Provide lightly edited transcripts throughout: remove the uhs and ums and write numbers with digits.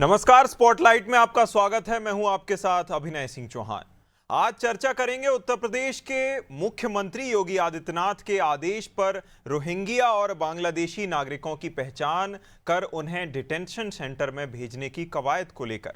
नमस्कार, स्पॉटलाइट में आपका स्वागत है। मैं हूं आपके साथ अभिनय सिंह चौहान। आज चर्चा करेंगे उत्तर प्रदेश के मुख्यमंत्री योगी आदित्यनाथ के आदेश पर रोहिंग्या और बांग्लादेशी नागरिकों की पहचान कर उन्हें डिटेंशन सेंटर में भेजने की कवायद को लेकर,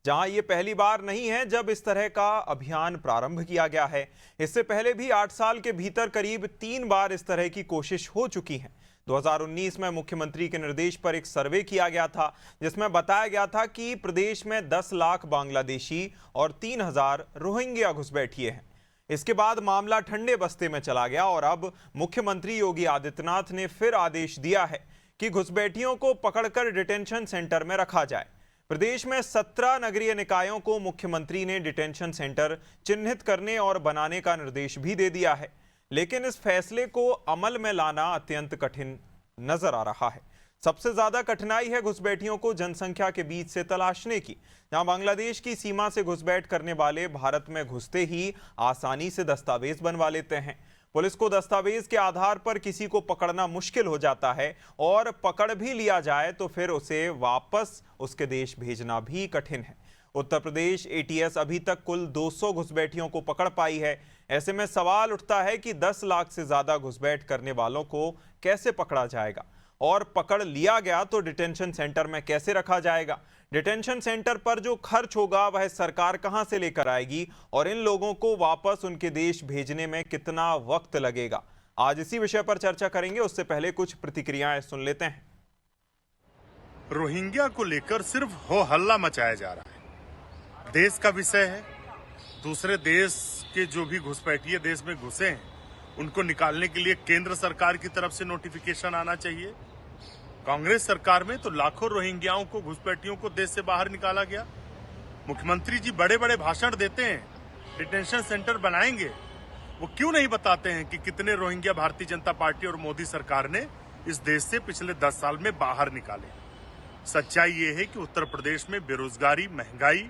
जहां ये पहली बार नहीं है जब इस तरह का अभियान प्रारंभ किया गया है। इससे पहले भी 8 साल के भीतर करीब 3 बार इस तरह की कोशिश हो चुकी है। 2019 में मुख्यमंत्री के निर्देश पर एक सर्वे किया गया था, जिसमें बताया गया था कि प्रदेश में 10 लाख बांग्लादेशी और 3,000 रोहिंग्या घुसपैठिए हैं। इसके बाद मामला ठंडे बस्ते में चला गया और अब मुख्यमंत्री योगी आदित्यनाथ ने फिर आदेश दिया है कि घुसपैठियों को पकड़कर डिटेंशन सेंटर में रखा जाए। प्रदेश में 17 नगरीय निकायों को मुख्यमंत्री ने डिटेंशन सेंटर चिन्हित करने और बनाने का निर्देश भी दे दिया है, लेकिन इस फैसले को अमल में लाना अत्यंत कठिन नजर आ रहा है। सबसे ज्यादा कठिनाई है घुसपैठियों को जनसंख्या के बीच से तलाशने की, जहां बांग्लादेश की सीमा से घुसपैठ करने वाले भारत में घुसते ही आसानी से दस्तावेज बनवा लेते हैं। पुलिस को दस्तावेज के आधार पर किसी को पकड़ना मुश्किल हो जाता है और पकड़ भी लिया जाए तो फिर उसे वापस उसके देश भेजना भी कठिन है। उत्तर प्रदेश एटीएस अभी तक कुल 200 घुसपैठियों को पकड़ पाई है। ऐसे में सवाल उठता है कि 10 लाख से ज्यादा घुसपैठ करने वालों को कैसे पकड़ा जाएगा, और पकड़ लिया गया तो डिटेंशन सेंटर में कैसे रखा जाएगा। डिटेंशन सेंटर पर जो खर्च होगा वह सरकार कहां से लेकर आएगी, और इन लोगों को वापस उनके देश भेजने में कितना वक्त लगेगा। आज इसी विषय पर चर्चा करेंगे। उससे पहले कुछ प्रतिक्रियाएं सुन लेते हैं। रोहिंग्या को लेकर सिर्फ हो हल्ला मचाया जा रहा है। देश का विषय है। दूसरे देश के जो भी घुसपैठिए देश में घुसे हैं, उनको निकालने के लिए केंद्र सरकार की तरफ से नोटिफिकेशन आना चाहिए। कांग्रेस सरकार में तो लाखों रोहिंग्याओं को, घुसपैठियों को देश से बाहर निकाला गया। मुख्यमंत्री जी बड़े बड़े भाषण देते हैं, डिटेंशन सेंटर बनाएंगे। वो क्यों नहीं बताते हैं कि कितने रोहिंग्या भारतीय जनता पार्टी और मोदी सरकार ने इस देश से पिछले 10 साल में बाहर निकाले। सच्चाई ये है कि उत्तर प्रदेश में बेरोजगारी, महंगाई,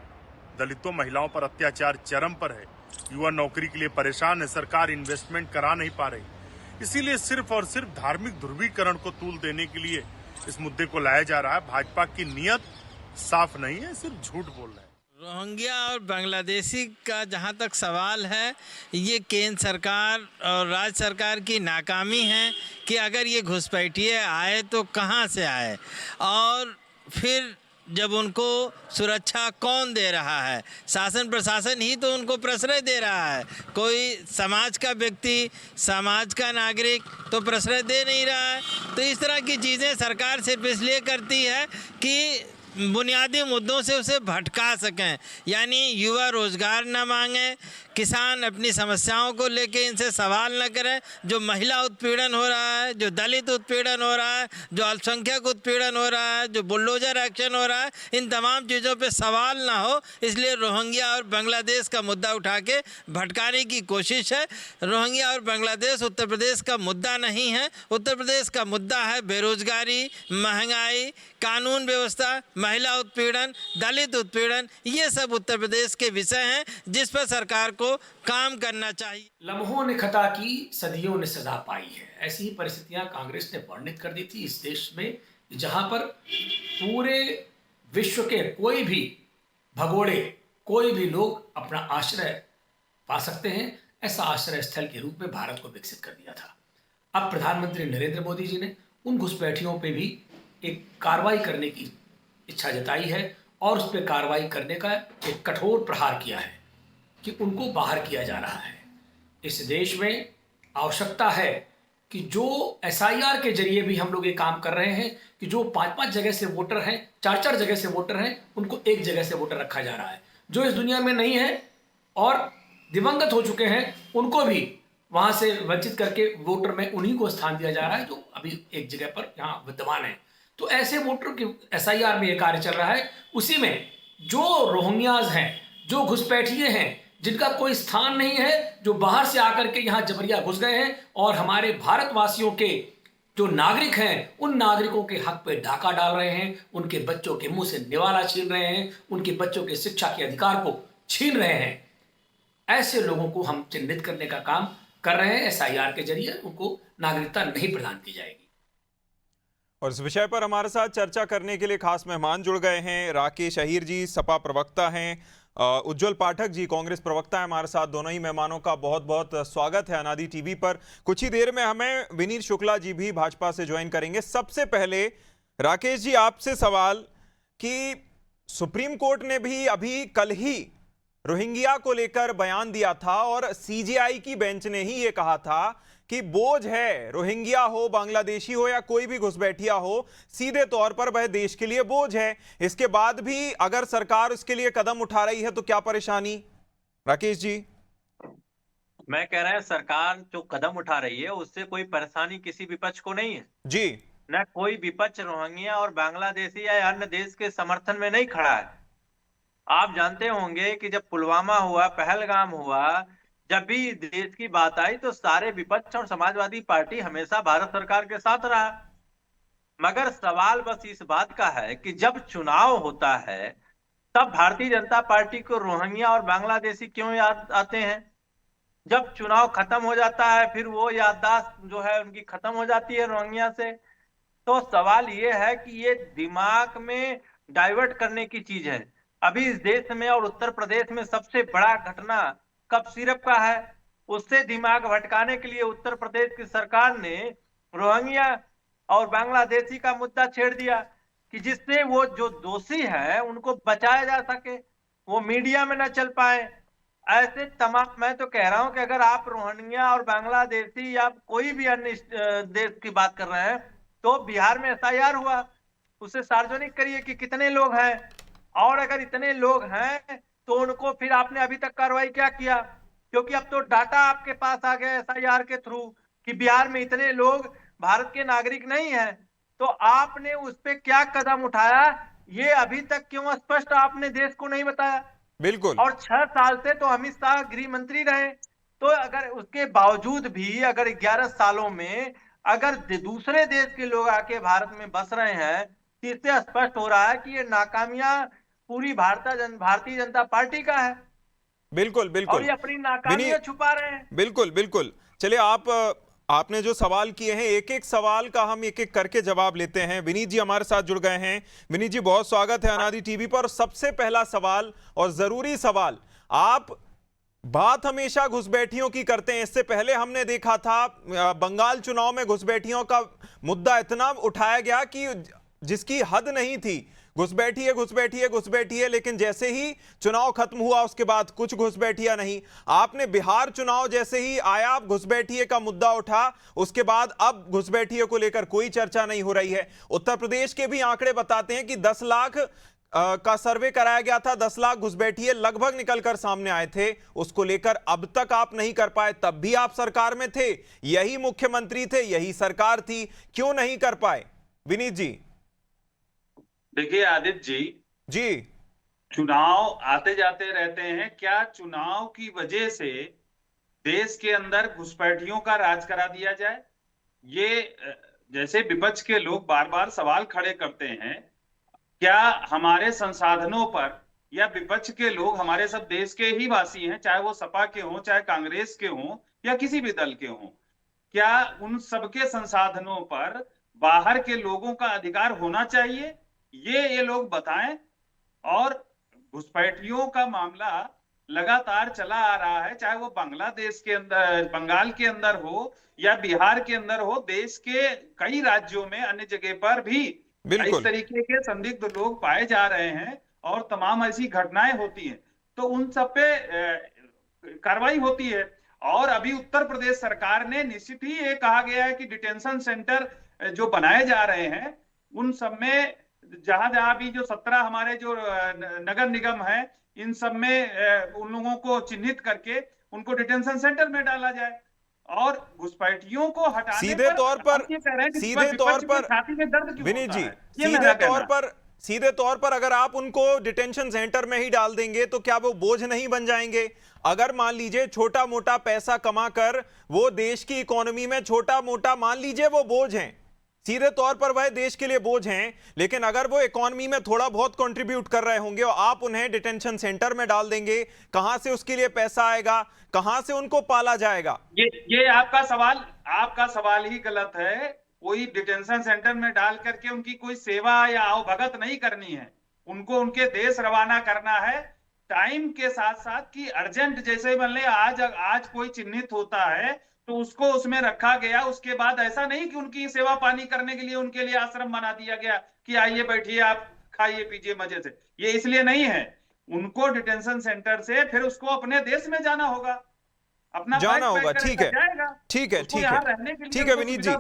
दलितों, महिलाओं पर अत्याचार चरम पर है। युवा नौकरी के लिए परेशान है, सरकार इन्वेस्टमेंट करा नहीं पा रही। इसीलिए सिर्फ और सिर्फ धार्मिक ध्रुवीकरण को तूल देने के लिए इस मुद्दे को लाया जा रहा है। भाजपा की नीयत साफ नहीं है, सिर्फ झूठ बोल रहा है। रोहिंग्या और बांग्लादेशी का जहाँ तक सवाल है, ये केंद्र सरकार और राज्य सरकार की नाकामी है कि अगर ये घुसपैठिए आए तो कहाँ से आए, और फिर जब उनको सुरक्षा कौन दे रहा है। शासन प्रशासन ही तो उनको प्रश्रय दे रहा है। कोई समाज का व्यक्ति, समाज का नागरिक तो प्रश्रय दे नहीं रहा है। तो इस तरह की चीज़ें सरकार सिर्फ इसलिए करती है कि बुनियादी मुद्दों से उसे भटका सकें, यानी युवा रोजगार न मांगें, किसान अपनी समस्याओं को लेके इनसे सवाल न करें। जो महिला उत्पीड़न हो रहा है, जो दलित उत्पीड़न हो रहा है, जो अल्पसंख्यक उत्पीड़न हो रहा है, जो बुलडोजर एक्शन हो रहा है, इन तमाम चीज़ों पे सवाल ना हो, इसलिए रोहिंग्या और बांग्लादेश का मुद्दा उठा के भटकाने की कोशिश है। रोहिंग्या और बांग्लादेश उत्तर प्रदेश का मुद्दा नहीं है। उत्तर प्रदेश का मुद्दा है बेरोजगारी, महंगाई, कानून व्यवस्था, महिला उत्पीड़न, दलित उत्पीड़न। ये सब उत्तर प्रदेश के विषय हैं जिस पर सरकार को काम करना चाहिए। लम्हों ने खता की, सदियों ने सजा पाई है। ऐसी ही परिस्थितियां कांग्रेस ने वर्णित कर दी थी इस देश में, जहां पर पूरे विश्व के कोई भी भगोड़े, कोई भी लोग अपना आश्रय पा सकते हैं। ऐसा आश्रय स्थल के रूप में भारत को विकसित कर दिया था। अब प्रधानमंत्री नरेंद्र मोदी जी ने उन घुसपैठियों पे भी एक कार्रवाई करने की इच्छा जताई है और उस पर कार्रवाई करने का एक कठोर प्रहार किया है कि उनको बाहर किया जा रहा है। इस देश में आवश्यकता है कि जो एसआईआर के जरिए भी हम लोग ये काम कर रहे हैं कि जो 5-5 जगह से वोटर हैं, 4-4 जगह से वोटर हैं, उनको एक जगह से वोटर रखा जा रहा है। जो इस दुनिया में नहीं है और दिवंगत हो चुके हैं, उनको भी वहां से वंचित करके वोटर में उन्हीं को स्थान दिया जा रहा है जो अभी एक जगह पर यहाँ विद्यमान है। तो ऐसे वोटर की एसआईआर में ये कार्य चल रहा है। उसी में जो रोहिंग्याज हैं, जो घुसपैठिए हैं, जिनका कोई स्थान नहीं है, जो बाहर से आकर के यहाँ जबरिया घुस गए हैं और हमारे भारतवासियों के जो नागरिक हैं, उन नागरिकों के हक पे डाका डाल रहे हैं, उनके बच्चों के मुंह से निवाला छीन रहे हैं, उनके बच्चों के शिक्षा के अधिकार को छीन रहे हैं। ऐसे लोगों को हम चिन्हित करने का काम कर रहे हैं। एसआईआर के जरिए उनको नागरिकता नहीं प्रदान की जाएगी। और इस विषय पर हमारे साथ चर्चा करने के लिए खास मेहमान जुड़ गए हैं। राकेश अहीर जी सपा प्रवक्ता हैं, उज्जवल पाठक जी कांग्रेस प्रवक्ता है हमारे साथ। दोनों ही मेहमानों का बहुत बहुत स्वागत है अनादि टीवी पर। कुछ ही देर में हमें विनीत शुक्ला जी भी भाजपा से ज्वाइन करेंगे। सबसे पहले राकेश जी आपसे सवाल कि सुप्रीम कोर्ट ने भी अभी कल ही रोहिंग्या को लेकर बयान दिया था और सीजेआई की बेंच ने ही ये कहा था कि बोझ है, रोहिंग्या हो, बांग्लादेशी हो या कोई भी घुसपैठिया हो, सीधे तौर पर वह देश के लिए बोझ है। इसके बाद भी अगर सरकार इसके लिए कदम उठा रही है तो क्या परेशानी? राकेश जी। मैं कह रहा है सरकार जो कदम उठा रही है उससे कोई परेशानी किसी विपक्ष को नहीं है जी। न कोई विपक्ष रोहिंग्या और बांग्लादेशी या अन्य देश के समर्थन में नहीं खड़ा है। आप जानते होंगे कि जब पुलवामा हुआ, पहलगाम हुआ, जब भी देश की बात आई तो सारे विपक्ष और समाजवादी पार्टी हमेशा भारत सरकार के साथ रहा। मगर सवाल बस इस बात का है कि जब चुनाव होता है तब भारतीय जनता पार्टी को रोहिंग्या और बांग्लादेशी क्यों याद आते हैं? जब चुनाव खत्म हो जाता है फिर वो याददाश्त जो है उनकी खत्म हो जाती है रोहिंग्या से। तो सवाल ये है कि ये दिमाग में डाइवर्ट करने की चीज है। अभी इस देश में और उत्तर प्रदेश में सबसे बड़ा घटना कप सिरप का है। उससे दिमाग भटकाने के लिए उत्तर प्रदेश की सरकार ने रोहिंग्या और बांग्लादेशी का मुद्दा छेड़ दिया कि जिससे वो जो दोषी है उनको बचाया जा सके, वो मीडिया में न चल पाए। ऐसे तमाम, मैं तो कह रहा हूं कि अगर आप रोहिंग्या और बांग्लादेशी या कोई भी अन्य देश की बात कर रहे हैं तो बिहार में एफआईआर हुआ, उसे सार्वजनिक करिए कि कितने लोग हैं, और अगर इतने लोग हैं तो उनको फिर आपने अभी तक कार्रवाई क्या किया? क्योंकि अब तो डाटा आपके पास आ गया एसआईआर के थ्रू कि बिहार में इतने लोग भारत के नागरिक नहीं हैं, तो आपने उस पे क्या कदम उठाया ये अभी तक क्यों स्पष्ट आपने देश को नहीं बताया? बिल्कुल। और 6 साल से तो अमित शाह गृह मंत्री रहे, तो अगर उसके बावजूद भी अगर 11 सालों में अगर दूसरे देश के लोग आके भारत में बस रहे हैं तो इससे स्पष्ट हो रहा है कि ये नाकामियां पूरी भारतीय जनता पार्टी का है। बिल्कुल बिल्कुल। और ये अपनी नाकामियां छुपा रहे हैं। बिल्कुल बिल्कुल। चलिए आपने जो सवाल किए हैं एक एक सवाल का हम एक एक करके जवाब लेते हैं। विनीत जी हमारे साथ जुड़ गए हैं। विनीत जी बहुत स्वागत है अनादि टीवी पर। सबसे पहला सवाल और जरूरी सवाल, आप बात हमेशा घुसपैठियों की करते हैं। इससे पहले हमने देखा था बंगाल चुनाव में घुसपैठियों का मुद्दा इतना उठाया गया कि जिसकी हद नहीं थी, घुसपैठिए घुसपैठिए घुसपैठिए, लेकिन जैसे ही चुनाव खत्म हुआ उसके बाद कुछ घुसपैठिया नहीं। आपने बिहार चुनाव जैसे ही आया घुसपैठिए का मुद्दा उठा, उसके बाद अब घुसपैठिए को लेकर कोई चर्चा नहीं हो रही है। उत्तर प्रदेश के भी आंकड़े बताते हैं कि 10 लाख का सर्वे कराया गया था, 10 लाख घुसपैठिए लगभग निकलकर सामने आए थे। उसको लेकर अब तक आप नहीं कर पाए, तब भी आप सरकार में थे, यही मुख्यमंत्री थे, यही सरकार थी, क्यों नहीं कर पाए? विनीत जी। देखिए आदित्य जी, चुनाव आते जाते रहते हैं। क्या चुनाव की वजह से देश के अंदर घुसपैठियों का राज करा दिया जाए? ये जैसे विपक्ष के लोग बार बार सवाल खड़े करते हैं, क्या हमारे संसाधनों पर, या विपक्ष के लोग हमारे सब देश के ही वासी हैं, चाहे वो सपा के हों, चाहे कांग्रेस के हों या किसी भी दल के हों, क्या उन सबके संसाधनों पर बाहर के लोगों का अधिकार होना चाहिए? ये लोग बताएं। और घुसपैठियों का मामला लगातार चला आ रहा है, चाहे वो बांग्लादेश के अंदर, बंगाल के अंदर हो या बिहार के अंदर हो, देश के कई राज्यों में अन्य जगह पर भी इस तरीके के संदिग्ध लोग पाए जा रहे हैं और तमाम ऐसी घटनाएं होती हैं, तो उन सब पे कार्रवाई होती है। और अभी उत्तर प्रदेश सरकार ने निश्चित ही ये कहा गया है कि डिटेंशन सेंटर जो बनाए जा रहे हैं उन सब में जहां जहां भी जो 17 हमारे जो नगर निगम है, इन सब में उन लोगों को चिन्हित करके उनको डिटेंशन सेंटर में डाला जाए और घुसपैठियों को हटाने सीधे तौर पर छाती में दर्द क्यों विनीत जी, होता सीधे तौर पर अगर आप उनको डिटेंशन सेंटर में ही डाल देंगे तो क्या वो बोझ नहीं बन जाएंगे? अगर मान लीजिए छोटा मोटा पैसा कमाकर वो देश की इकोनॉमी में छोटा मोटा, मान लीजिए वो बोझ हैं, सीधे तौर पर वह देश के लिए बोझ हैं, लेकिन अगर वो इकोनॉमी में थोड़ा बहुत कंट्रीब्यूट कर रहे होंगे और आप उन्हें डिटेंशन सेंटर में डाल देंगे, कहां से उसके लिए पैसा आएगा, कहां से उनको पाला जाएगा? ये आपका सवाल ही गलत है। कोई डिटेंशन सेंटर में डाल करके उनकी कोई सेवा या आवभगत नहीं करनी है। उनको उनके देश रवाना करना है टाइम के साथ साथ कि अर्जेंट, जैसे मान ले आज कोई चिन्हित होता है तो उसको उसमें रखा गया, उसके बाद ऐसा नहीं कि उनकी सेवा पानी करने के लिए उनके लिए आश्रम बना दिया गया कि आइए बैठिए आप खाइए पीजिए मजे से। ये इसलिए नहीं है, उनको डिटेंशन सेंटर से फिर उसको अपने देश में जाना होगा, अपना जाना होगा। ठीक है, ठीक है, ठीक है, ठीक है विनीत जी।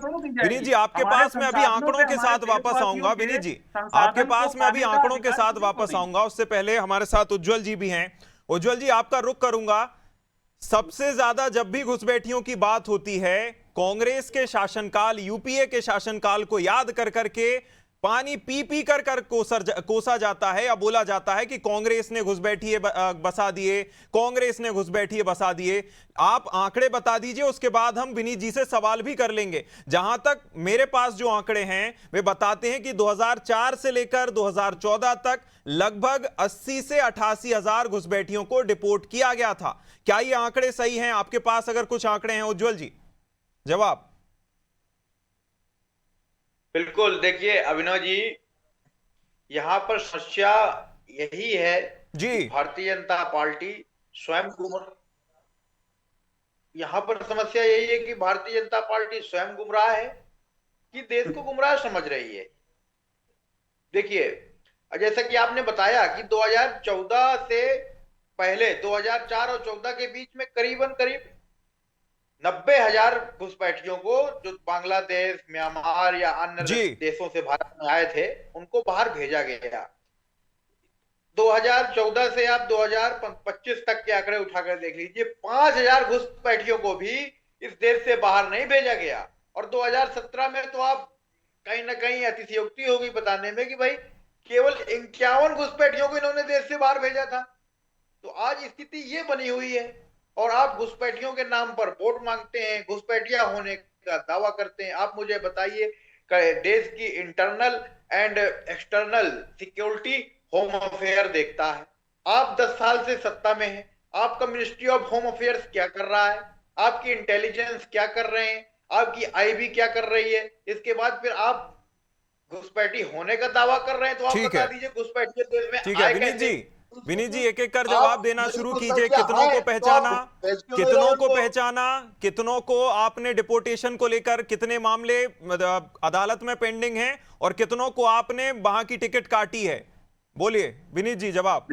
विनीत जी आपके पास मैं अभी आंकड़ों के साथ वापस आऊंगा। विनीत जी आपके पास मैं अभी आंकड़ों के साथ वापस आऊंगा, उससे पहले हमारे साथ उज्जवल जी भी हैं। उज्जवल जी आपका रुख करूंगा। सबसे ज्यादा जब भी घुसपैठियों की बात होती है, कांग्रेस के शासनकाल, यूपीए के शासनकाल को याद कर करके पानी पी पी कर कोसा जाता है या बोला जाता है कि कांग्रेस ने घुसपैठिए बसा दिए, कांग्रेस ने घुसपैठिए बसा दिए। आप आंकड़े बता दीजिए, उसके बाद हम विनीत जी से सवाल भी कर लेंगे। जहां तक मेरे पास जो आंकड़े हैं वे बताते हैं कि 2004 से लेकर 2014 तक लगभग 80 से 88 हजार घुसपैठियों को डिपोर्ट किया गया था। क्या ये आंकड़े सही हैं? आपके पास अगर कुछ आंकड़े हैं उज्जवल जी, जवाब। बिल्कुल, देखिए अभिनव जी, यहाँ पर समस्या यही है जी, भारतीय जनता पार्टी स्वयं गुमराह, यहाँ पर समस्या यही है कि भारतीय जनता पार्टी स्वयं गुमराह है कि देश को गुमराह समझ रही है। देखिए जैसा कि आपने बताया कि 2014 से पहले 2004 और 14 के बीच में करीब 90,000 घुसपैठियों को जो बांग्लादेश, म्यांमार या अन्य देशों से भारत में आए थे उनको बाहर भेजा गया। 2014 से आप 2025 तक के आंकड़े उठाकर देख लीजिए, 5,000 घुसपैठियों को भी इस देश से बाहर नहीं भेजा गया। और 2017 में तो आप कहीं ना कहीं अतिशयोक्ति होगी बताने में कि भाई केवल 51 घुसपैठियों को इन्होंने देश से बाहर भेजा था। तो आज स्थिति ये बनी हुई है और आप घुसपैठियों के नाम पर वोट मांगते हैं, घुसपैठिया होने का दावा करते हैं। आप मुझे बताइए, देश की internal and external security home affair देखता है। आप 10 साल से सत्ता में हैं, आपका मिनिस्ट्री ऑफ होम अफेयर्स क्या कर रहा है, आपकी इंटेलिजेंस क्या कर रहे हैं, आपकी आईबी क्या कर रही है। इसके बाद फिर आप घुसपैठी होने का दावा कर रहे हैं, तो आप बता दीजिए घुसपैठी देश में आए कैसे। विनीत जी एक एक कर जवाब देना शुरू कीजिए। कितनों को पहचाना, कितनों को पहचाना, कितनों को आपने डिपोर्टेशन को लेकर, कितने मामले अदालत में पेंडिंग हैं और कितनों को आपने वहां की टिकट काटी है? बोलिए विनीत जी जवाब।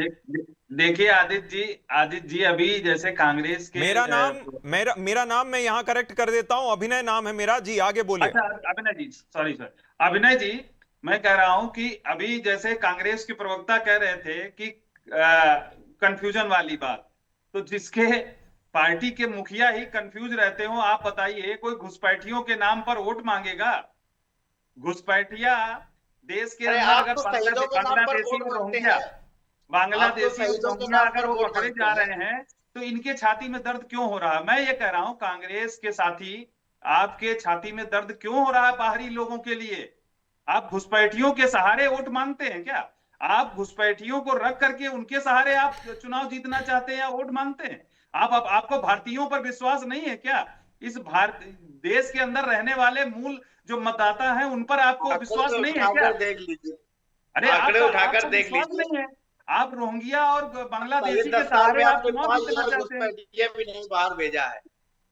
देखिए आदित्य जी अभी जैसे कांग्रेस के मेरा नाम मैं यहाँ करेक्ट कर देता हूँ, अभिनय नाम है मेरा जी, आगे बोलिए। अच्छा अभिनय जी, सॉरी सर, अभिनय जी मैं कह रहा हूं कि अभी जैसे कांग्रेस के प्रवक्ता कह रहे थे कि कंफ्यूजन वाली बात, तो जिसके पार्टी के मुखिया ही कंफ्यूज रहते हो, आप बताइए कोई घुसपैठियों के नाम पर वोट मांगेगा? घुसपैठिया देश के अंदर अगर बांग्लादेशी रोहिंग्या अगर वो पकड़े जा रहे हैं तो इनके छाती में दर्द क्यों हो रहा है? मैं ये कह रहा हूं कांग्रेस के साथी, आपके छाती में दर्द क्यों हो रहा है बाहरी लोगों के लिए? आप घुसपैठियों के सहारे वोट मांगते हैं क्या? आप घुसपैठियों को रख करके उनके सहारे आप चुनाव जीतना चाहते हैं या वोट मांगते हैं? आपको भारतीयों पर विश्वास नहीं है क्या? इस भारत देश के अंदर रहने वाले मूल जो मतदाता हैं उन पर आपको विश्वास नहीं है क्या? देख लीजिए, अरे आंकड़े उठाकर देख लीजिए। आप रोहिंग्या और बांग्लादेशी के सहारे आप चुनाव जीतना चाहते हैं, ये भी नहीं बाहर भेजा है।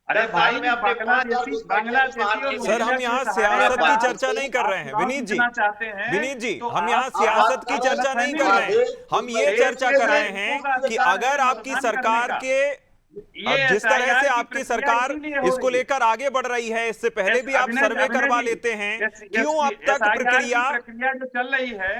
अरे भाई बांग्लादेशी सर हम यहाँ सियासत की चर्चा नहीं कर रहे हैं विनीत जी। विनीत जी हम यहाँ सियासत की चर्चा नहीं कर रहे हैं, हम ये चर्चा कर रहे हैं कि अगर आपकी सरकार के जिस तरह से आपकी सरकार इसको लेकर आगे बढ़ रही है, इससे पहले भी आप सर्वे करवा लेते हैं, क्यों अब तक प्रक्रिया जो चल रही है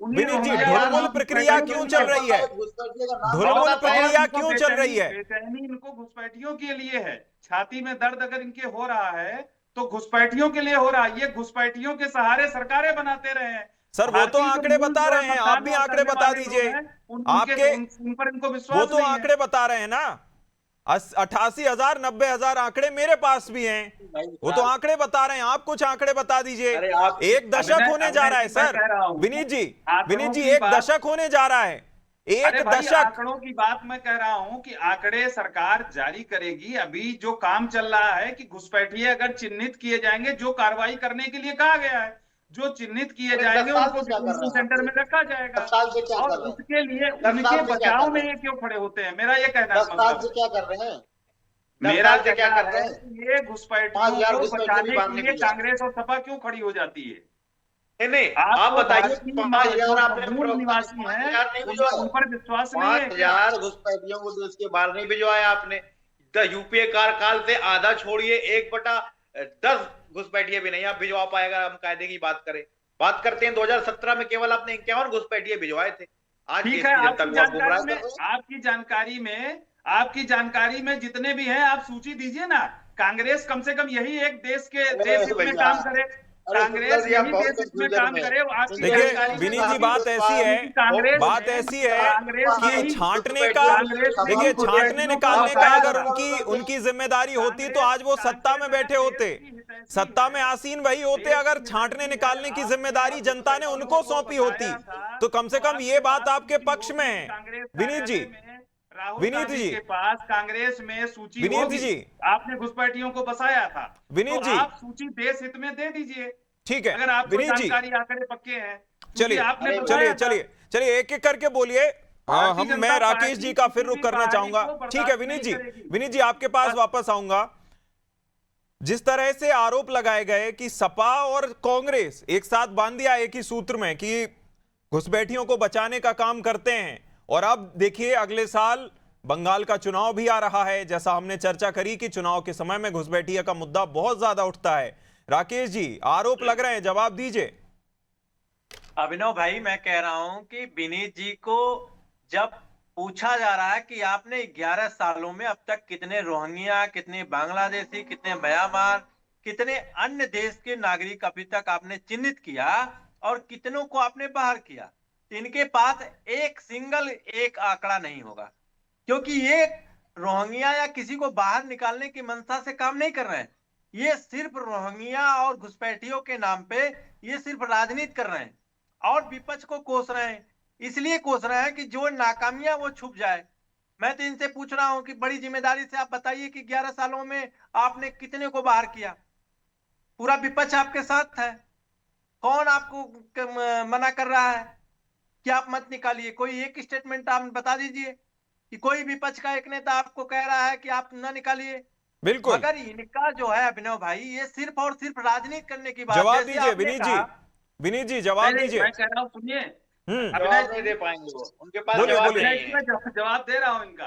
विनीत जी ढुलमुल प्रक्रिया क्यों चल रही है? ढुलमुल प्रक्रिया क्यों चल रही है? बेचैनी इनको घुसपैठियों के लिए है, छाती में दर्द अगर इनके हो रहा है तो घुसपैठियों के लिए हो रहा है। ये घुसपैठियों के सहारे सरकारें बनाते रहे हैं। सर वो तो आंकड़े बता रहे हैं, आप भी आंकड़े बता दीजिए। आपके उन पर इनको विश्वास वो तो आंकड़े बता रहे हैं ना, 88,000 90,000 आंकड़े मेरे पास भी हैं, वो तो आंकड़े बता रहे हैं। आप कुछ आंकड़े बता दीजिए। एक दशक होने जा रहा है सर, विनीत जी एक दशक होने जा रहा है। एक अरे भाई, दशक। आंकड़ों की बात मैं कह रहा हूं कि आंकड़े सरकार जारी करेगी। अभी जो काम चल रहा है कि घुसपैठिए अगर चिन्हित किए जाएंगे, जो कार्रवाई करने के लिए कहा गया है, जो चिन्हित किए अरे जाएंगे 10 साल उनको से क्या कर डिटेंशन रहे हैं सेंटर आप? में रखा जाएगा। 10 साल से क्या और कर रहे हैं? उसके लिए 10 उनके साल से क्या बचाव कर में रहे ये हैं? क्यों खड़े होते हैं, मेरा ये कहना 10 साल मतलब से है। क्या कर रहे हैं? 10 मेरा साल से क्या कहना कर रहे है हैं? कि ये 5000 घुसपैठियों को घुसपैठिए भी बचाने बाहर के नहीं लिए भेजा। कांग्रेस और सपा क्यों खड़ी हो जाती है? नहीं नहीं, आप आपको बताइए, भारत की 5000 आपने जो मूल प्रवक्ता ने निवासी हैं 5000 नहीं उन भिजवाया? पर विश्वास नहीं है क्या? 5000 घुसपैठियों को देश के बाहर नहीं भिजवाया आपने। यूपीए कार्यकाल से आधा छोड़िए, 1/10 घुसपैठिए भी नहीं आप भिजवा पाएगा। हम कायदे की बात करें, बात करते हैं 2017 में केवल आपने 51 घुसपैठिए भिजवाए थे। आज ठीक देश है, की जनता को आप गुमराह कर रहे हैं। आपकी जानकारी में जितने भी हैं आप सूची दीजिए ना। कांग्रेस कम से कम यही एक देश अरे हित में भैया, काम करे। अरे कांग्रेस शुक्ला जी, आप यही बहुत देश हित में कंफ्यूजन काम में करे। आपकी देखिए जानकारी में विनीत जी, काफी- बात ऐसी है, कांग्रेस बात में- ऐसी है, कांग्रेस कि यही- छांटने का, कांग्रेस ने देखिए ही छांटने घुसपैठियों को निकालने का बचाया अगर था। उनकी जिम्मेदारी होती तो आज वो सत्ता में बैठे होते, सत्ता में आसीन वही होते। अगर छांटने निकालने की जिम्मेदारी जनता ने उनको सौंपी होती तो कम से कम ये बात आपके पक्ष में है। विनीत जी, राहुल विनीत गांधी जी, के पास कांग्रेस में सूची विनीत होगी। जी, आपने घुसपैठियों को बसाया था, विनीत तो जी, आप सूची देश हित में दे दीजिए। ठीक है अगर आपको विनीत जी, जानकारी आंकड़े पक्के हैं, चलिए आपने चलिए बताया था। चलिए चलिए एक एक करके बोलिए। भारतीय जनता मैं राकेश पार्टी जी का फिर किसी रुख भी करना कहानी चाहूंगा। को ठीक है बर्दाश्त विनीत नहीं जी, करेगी। विनीत जी आपके पास वापस आऊंगा। जिस तरह से आरोप लगाए गए कि सपा और कांग्रेस एक साथ बांध दिया एक ही सूत्र में कि घुसपैठियों को बचाने का काम करते हैं, और अब देखिए अगले साल बंगाल का चुनाव भी आ रहा है। जैसा हमने चर्चा करी कि चुनाव के समय में घुसपैठिया का मुद्दा बहुत ज्यादा उठता है। राकेश जी, आरोप लग रहे हैं, जवाब दीजिए। अभिनव भाई, मैं कह रहा हूं कि विनीत जी को जब पूछा जा रहा है कि आपने 11 सालों में अब तक कितने रोहिंग्या, कितने बांग्लादेशी, कितने म्यांमार, कितने अन्य देश के नागरिक अभी तक आपने चिन्हित किया और कितनों को आपने बाहर किया, इनके पास एक आंकड़ा नहीं होगा, क्योंकि ये रोहिंग्या या किसी को बाहर निकालने की मंशा से काम नहीं कर रहे हैं। ये सिर्फ रोहिंग्या और घुसपैठियों के नाम पे ये सिर्फ राजनीति कर रहे हैं और विपक्ष को कोस रहे हैं। इसलिए कोस रहे हैं कि जो नाकामियां वो छुप जाए। मैं तो इनसे पूछ रहा हूं कि बड़ी जिम्मेदारी से आप बताइए कि 11 सालों में आपने कितने को बाहर किया? पूरा विपक्ष आपके साथ है, कौन आपको मना कर रहा है कि आप मत निकालिए? कोई एक स्टेटमेंट आप बता दीजिए कि कोई विपक्ष का एक नेता आपको कह रहा है कि आप न निकालिए। बिल्कुल, मगर इनका जो है अभिनव भाई, ये सिर्फ और सिर्फ राजनीति करने की बात। जवाब दीजिए विनीत जी, विनीत जी जवाब दीजिए। मैं कह रहा हूं, सुनिए, जवाब नहीं दे पाएंगे वो, उनके पास बोलिए, जवाब बोलिए। नहीं है। जवाब दे रहा हूं इनका।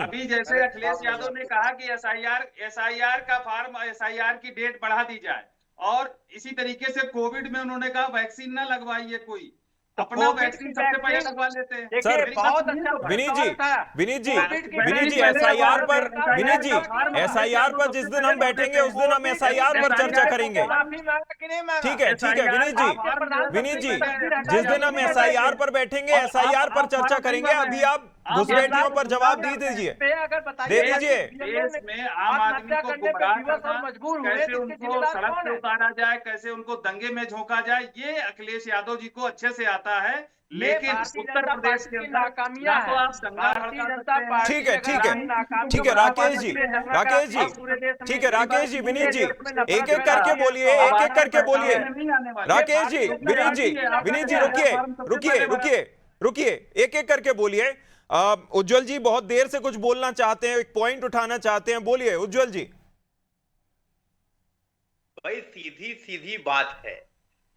अभी जैसे अखिलेश यादव ने कहा कि एसआईआर का फॉर्म, एसआईआर की डेट बढ़ा दी जाए, और इसी तरीके से कोविड में उन्होंने कहा वैक्सीन ना लगवाइए कोई, अपना वैक्सीन सबसे पहले लगवा लेते हैं। सर, बहुत अच्छा विनीत जी, विनीत जी, विनीत जी, एसआईआर पर, विनीत जी एसआईआर पर जिस दिन हम बैठेंगे उस दिन हम एसआईआर पर चर्चा करेंगे। ठीक है विनीत जी, विनीत जी जिस दिन हम एसआईआर पर बैठेंगे एसआईआर पर चर्चा करेंगे। अभी आप घुसपैठियों पर जवाब दे दीजिए, दे दीजिए। देश में आम आदमी को गुमराह करना, कैसे उनको सड़क पे उतारा जाए, कैसे उनको दंगे में झोंका जाए, ये अखिलेश यादव जी को अच्छे से आता है। लेकिन उत्तर प्रदेश के अंदर ना तो आप दंगा भड़का सकते हैं। ठीक है ठीक है राकेश जी, ठीक है राकेश जी, विनीत जी एक एक करके बोलिए, एक एक करके बोलिए। राकेश जी, विनीत जी, विनीत जी रुकिए रुकिए रुकिए रुकिए, एक एक करके बोलिए। उज्जवल जी बहुत देर से कुछ बोलना चाहते हैं, एक पॉइंट उठाना चाहते हैं, बोलिए उज्जवल जी। भाई सीधी सीधी बात है,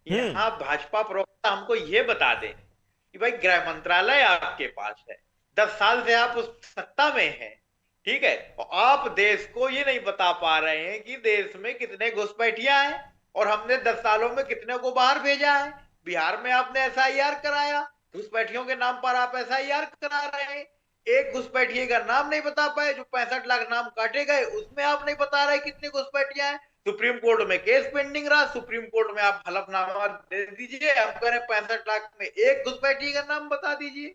यहाँ भाजपा प्रवक्ता हमको ये बता दें कि भाई गृह मंत्रालय आपके पास है, 10 साल से आप उस सत्ता में हैं, ठीक है, और आप देश को ये नहीं बता पा रहे हैं कि देश में कितने घुसपैठिया हैं और हमने 10 सालों में कितने को बाहर भेजा है। बिहार में आपने एसआईआर कराया, घुसपैठियों के नाम पर आप एसआईआर करा रहे हैं। एक घुसपैठिए का नाम नहीं बता पाए, जो 65 लाख नाम काटे गए उसमें आप नहीं बता रहे कितने घुसपैठिया हैं। सुप्रीम कोर्ट में केस पेंडिंग रहा, सुप्रीम कोर्ट में आप हलफनामा दे दीजिए, हम कह रहे हैं 65 लाख में एक घुसपैठिए का नाम बता दीजिए।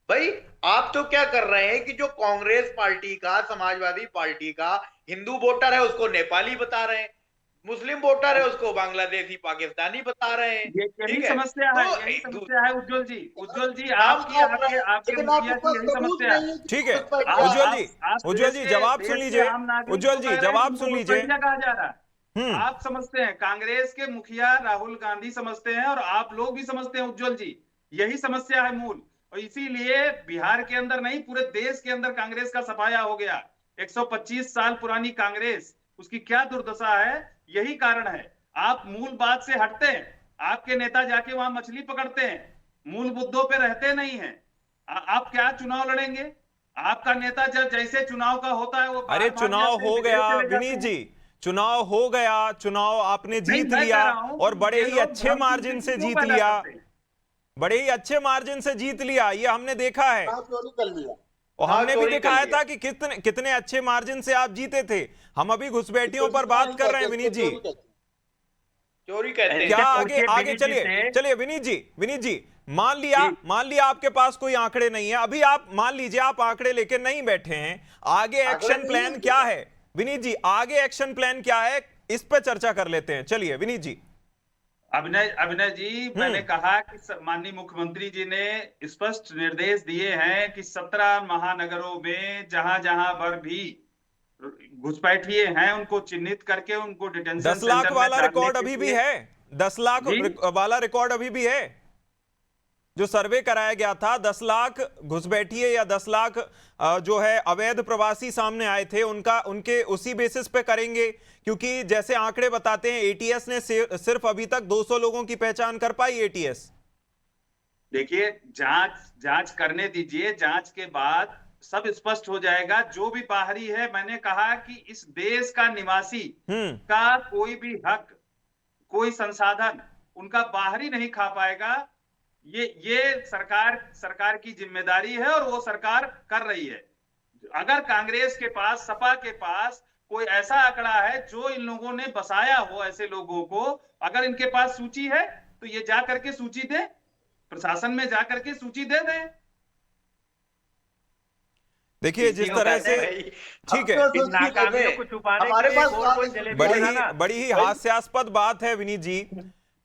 भाई आप तो क्या कर रहे हैं कि जो कांग्रेस पार्टी का, समाजवादी पार्टी का हिंदू वोटर है उसको नेपाली बता रहे हैं, मुस्लिम वोटर है उसको बांग्लादेशी पाकिस्तानी बता रहे हैं। यही ठीक है? समस्या है, तो यही समस्या है उज्जवल जी। उज्जवल जी आपके आपके मुखिया की यही समस्या है। ठीक है आप उज्जवल जी जवाब सुन लीजिए। उज्जवल जी जवाब सुन लीजिए। कहा जा रहा है, आप समझते हैं, कांग्रेस के मुखिया राहुल गांधी समझते हैं और आप लोग भी समझते हैं उज्जवल जी, यही समस्या है मूल। और इसीलिए बिहार के अंदर नहीं, पूरे देश के अंदर कांग्रेस का सफाया हो गया। 125 साल पुरानी कांग्रेस, उसकी क्या दुर्दशा है, यही कारण है। आप मूल बात से हटते हैं, आपके नेता जाके वहां मछली पकड़ते हैं, मूल मुद्दों पे रहते नहीं हैं। आप क्या चुनाव लड़ेंगे? आपका नेता जब जैसे चुनाव का होता है वो अरे चुनाव हो गया विनीत जी, चुनाव हो गया, चुनाव आपने जीत लिया और बड़े ही अच्छे मार्जिन से जीत लिया, बड़े ही अच्छे मार्जिन से जीत लिया, ये हमने देखा है। और हमने भी दिखाया था कि कितने अच्छे मार्जिन से आप जीते थे। हम अभी घुसपैठियों पर बात कर रहे हैं विनीत जी। चोरी कहते हैं। क्या आगे चलिए विनीत जी मान लिया आपके पास कोई आंकड़े नहीं है, अभी आप मान लीजिए आप आंकड़े लेके नहीं बैठे हैं, आगे एक्शन प्लान क्या है विनीत जी? आगे एक्शन प्लान क्या है, इस पर चर्चा कर लेते हैं। चलिए विनीत जी। अभिनय जी, मैंने कहा कि माननीय मुख्यमंत्री जी ने स्पष्ट निर्देश दिए हैं कि 17 महानगरों में जहां जहां पर भी घुसपैठिए हैं उनको चिन्हित करके उनको डिटेंशन 10 लाख वाला रिकॉर्ड अभी भी है, 10 लाख वाला रिकॉर्ड अभी भी है जो सर्वे कराया गया था। 10 लाख घुसपैठिए या 10 लाख जो है अवैध प्रवासी सामने आए थे, उनके उसी बेसिस पे करेंगे, क्योंकि जैसे आंकड़े बताते हैं एटीएस ने सिर्फ अभी तक 200 लोगों की पहचान कर पाई। एटीएस देखिए, जांच करने दीजिए, जांच के बाद सब स्पष्ट हो जाएगा। जो भी बाहरी है, मैंने कहा कि इस देश का निवासी का कोई भी हक, कोई संसाधन उनका बाहरी नहीं खा पाएगा। ये सरकार की जिम्मेदारी है और वो सरकार कर रही है। अगर कांग्रेस के पास, सपा के पास कोई ऐसा आंकड़ा है जो इन लोगों ने बसाया हो, ऐसे लोगों को अगर इनके पास सूची है तो ये जा करके सूची दे, प्रशासन में जा करके सूची दे दें। देखिए जिस तरह से, ठीक है, नाकामियों को छुपाने हमारे के लिए पास कोई जलेबी बड़ी ही हास्यास्पद बात है विनीत जी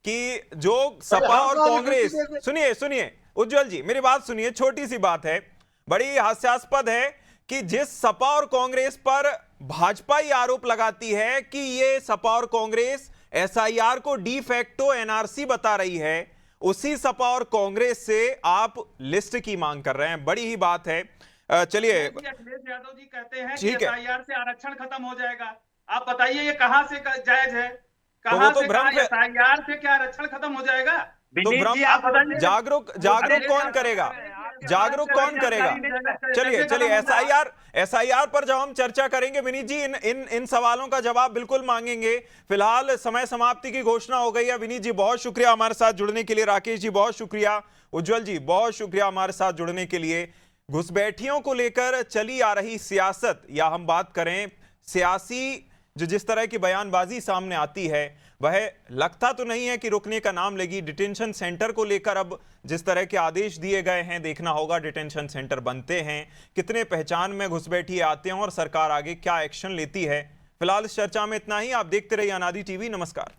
कि जो सपा और कांग्रेस, सुनिए उज्जवल जी मेरी बात सुनिए, छोटी सी बात है, बड़ी हास्यास्पद है कि जिस सपा और कांग्रेस पर भाजपा ही आरोप लगाती है कि ये सपा और कांग्रेस एसआईआर को डी फैक्टो एनआरसी बता रही है, उसी सपा और कांग्रेस से आप लिस्ट की मांग कर रहे हैं। बड़ी ही बात है। चलिए, अखिलेश यादव जी कहते हैं कि एसआईआर से आरक्षण खत्म हो जाएगा। आप बताइए ये कहां से जायज है? कहां से एसआईआर से क्या आरक्षण खत्म हो जाएगा? तो भ्रम जागरूक कौन करेगा? जागरूक कौन करेगा? चलिए एसआईआर पर जब हम चर्चा करेंगे विनीत जी, इन सवालों का जवाब बिल्कुल मांगेंगे। फिलहाल समय समाप्ति की घोषणा हो गई है। विनीत जी बहुत शुक्रिया हमारे साथ जुड़ने के लिए, राकेश जी बहुत शुक्रिया, उज्जवल जी बहुत शुक्रिया हमारे साथ जुड़ने के लिए। घुसपैठियों को लेकर चली आ रही सियासत, या हम बात करें सियासी जो जिस तरह की बयानबाजी सामने आती है, वह लगता तो नहीं है कि रुकने का नाम लेगी। डिटेंशन सेंटर को लेकर अब जिस तरह के आदेश दिए गए हैं, देखना होगा डिटेंशन सेंटर बनते हैं, कितने पहचान में घुसपैठिए आते हैं और सरकार आगे क्या एक्शन लेती है। फिलहाल इस चर्चा में इतना ही। आप देखते रहिए अनादि टीवी। नमस्कार।